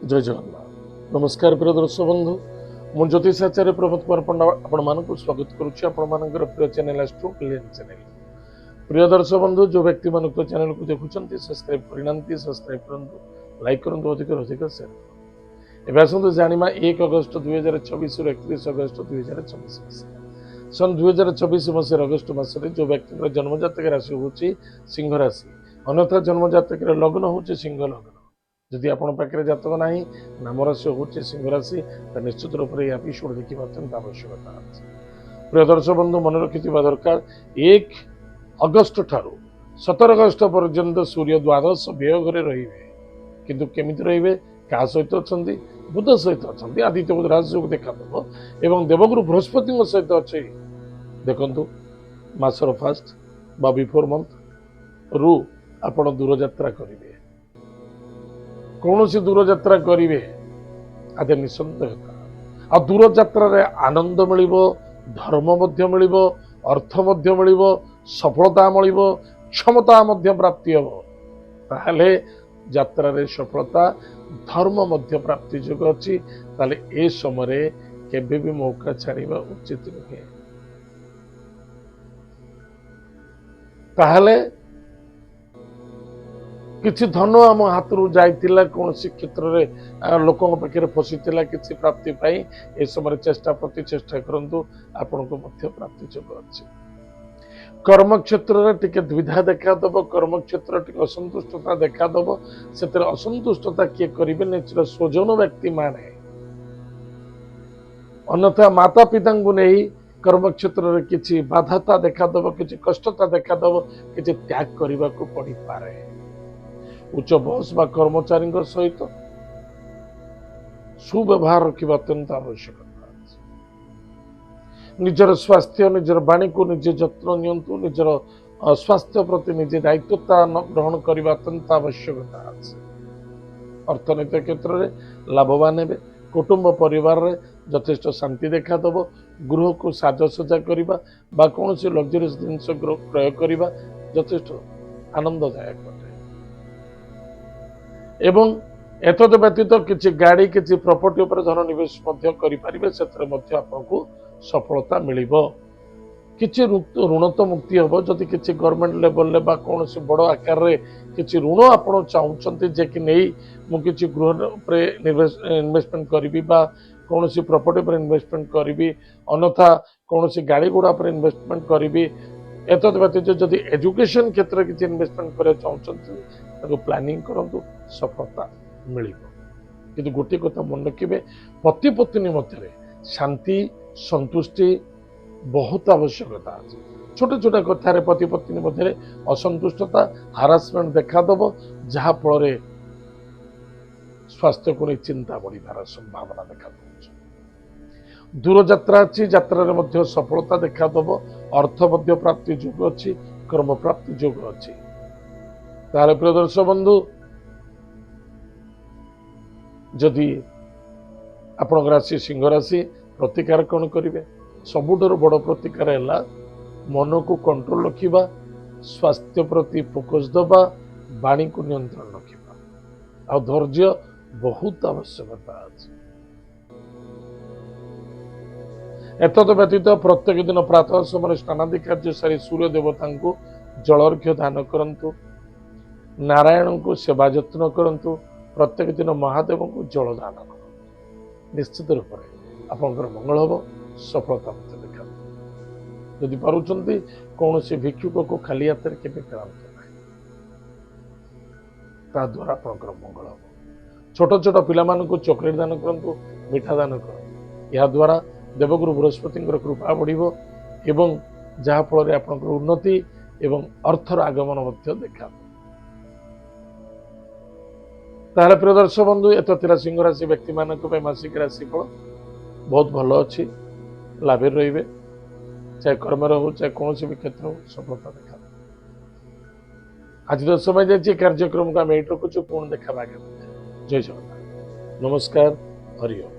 जय जगन्नाथ नमस्कार प्रिय दर्शक बंधु मु ज्योतिषाचार्य प्रमोद कुमार पंडा आपण स्वागत करुच्ची आपण प्रिय चैनल एस्ट्रो क्लियर चैनल। प्रिय दर्शक बंधु जो व्यक्ति मान चैनल को देखुं सब्सक्राइब करना सब्सक्राइब करूँ लाइक करूँ अधिक अधिक शेयर। एवं आसतु जाना 1 अगस्त 2024 रु 31 अगस्त 2024 सन 2024 मसीह अगस्त मासरे जो व्यक्ति जन्मजातक राशि हूँ सिंह राशि अन्यथा जन्मजातक लग्न हूँ सिंह लग्न। जदि आपण पाखे जातक ना नाम राशि हूँ सिंह राशि तो निश्चित रूप से यह एपिसोड देखा अत्यंत आवश्यकता अच्छे। प्रिय दर्शक बंधु मन रखि दरकार 1 अगस्त ठारू 17 अगस्त पर्यंत सूर्य द्वादश व्यय घरे रे किंतु केमिति रे क्या सहित अच्छा बुध सहित अच्छा आदित्य बुध राजयोग देखा एवं देवगुरु बृहस्पति सहित अच्छे देखु मासर फास्ट बा बिफोर मंथ रु आपण दूर यात्रा करेंगे कौन सी दूर यात्रा करेंगे आदि निसंदेहता आ दूर यात्रा आनंद मिल धर्म मिल अर्थ मिल सफलता मिल क्षमता प्राप्ति हम ताहले यात्रा सफलता धर्म प्राप्ति जोग अच्छी ताले ए समय केबे भी मौका छाड़िबा उचित नुहे। ताहले किछि धन आम हाथ रू जाइतिला कौन सी क्षेत्र में लोकों पाखे फसीला किसी प्राप्ति पाई ए समय चेष्टा प्रति चेष्टा करंतु आपन को मध्य प्राप्ति जोग अच्छी। कर्म क्षेत्र में टिके द्विधा देखादब कर्म क्षेत्र टिके असंतुष्टता देखादब से असंतुष्टता किए करेंगे निजर स्वजन व्यक्ति माने अन्यथा माता पिता नहीं कर्म क्षेत्र में किसी बाधाता देखादब किसी कष्टता देखादब किसी त्याग करने को पड़ पारे। उच्च बॉस बा कर्मचारी सहित सुव्यवहार रखा अत्यंत आवश्यक। निजर स्वास्थ्य निजर वाणी को निजे जत्न नियंतु निजर स्वास्थ्य प्रति निजे दायित्वता ग्रहण करने अत्यंत आवश्यकता अच्छे। अर्थनैतिक क्षेत्र में लाभवान हे कुटुंब परिवार रे यथेष्ट शांति देखादब गृह को साजसजा करने बा कौन सी लग्जरीज जिनस क्रय करने यथेष्ट आनंददायक अटे। एवं एतद व्यतीत किसी गाड़ी किसी प्रॉपर्टी उपर धन निवेश करें से आपको सफलता मिल किसी ऋण तो मुक्ति हम जदि किसी गवर्नमेंट लेवल बा कौन सी बड़ आकार रे किसी ऋण आप चाहते जे कि नहीं मुझे गृह इन्वेस्टमेंट करी बा कौन सी प्रॉपर्टी पर इन्वेस्टमेंट करी अन्यथा कौन सी गाड़ी गुड़ा पर इन्वेस्टमेंट करी एतद व्यतीत जदि एजुकेशन क्षेत्र किसी इन्वेस्टमेंट करना चाहते प्लानिंग करूँ सफलता मिल कि गोटे कथा मन रखिए पति पत्नी मध्य शांति संतुष्टि बहुत आवश्यकता अच्छे। छोटे छोटे कथार पति पत्नी मध्य असंतुष्टता हारासमेंट देखादब जहाँफल स्वास्थ्य को नहीं चिंता बढ़ार संभावना देखा दूर यात्रा अच्छी यात्रा सफलता देखादब अर्थ प्राप्ति जोग अच्छी कर्म प्राप्ति जोग अच्छी। तार प्रिय दर्शक बंधु जदि आपण राशि सिंह राशि प्रतिकार कौन करेंगे सबुठ बड़ प्रतिकार है मन को कंट्रोल रखा स्वास्थ्य प्रति फोकस दबा वाणी को नियंत्रण रखा आ धैर्य बहुत आवश्यकता अच्छे। एतद व्यतीत प्रत्येक दिन प्रातः समय स्नानादि कार्य सारी सूर्य देवता को जलर्घ्य दान करंतु नारायण को सेवा जत्न करंतु प्रत्येक दिन महादेव को जल दान कर निश्चित रूप से आपंकर मंगल हम सफलता मत देखा। जदि पार्टी कौन से भिक्षुक को खाली हाथ में केवे फेरत ना द्वारा आपंकर मंगल हम। छोट छोट पिला चॉकलेट दान करूँ मिठा दान कर या द्वारा देवगुरु बृहस्पति कृपा बढ़ एवं जहाँफल आपंकर उन्नति एवं अर्थर आगमन देखा। तार प्रिय दर्शक बंधु एत सिंह राशि व्यक्ति मान मासिक राशिफल बहुत भल अच्छी लाभे रे चाहे कर्म हो चाहे कौन भी क्षेत्र हो सफलता देखा। आज तो समय जाइए कार्यक्रम को आम ये रखुचु पुणी देखा जय जगन्नाथ नमस्कार हरि ओम।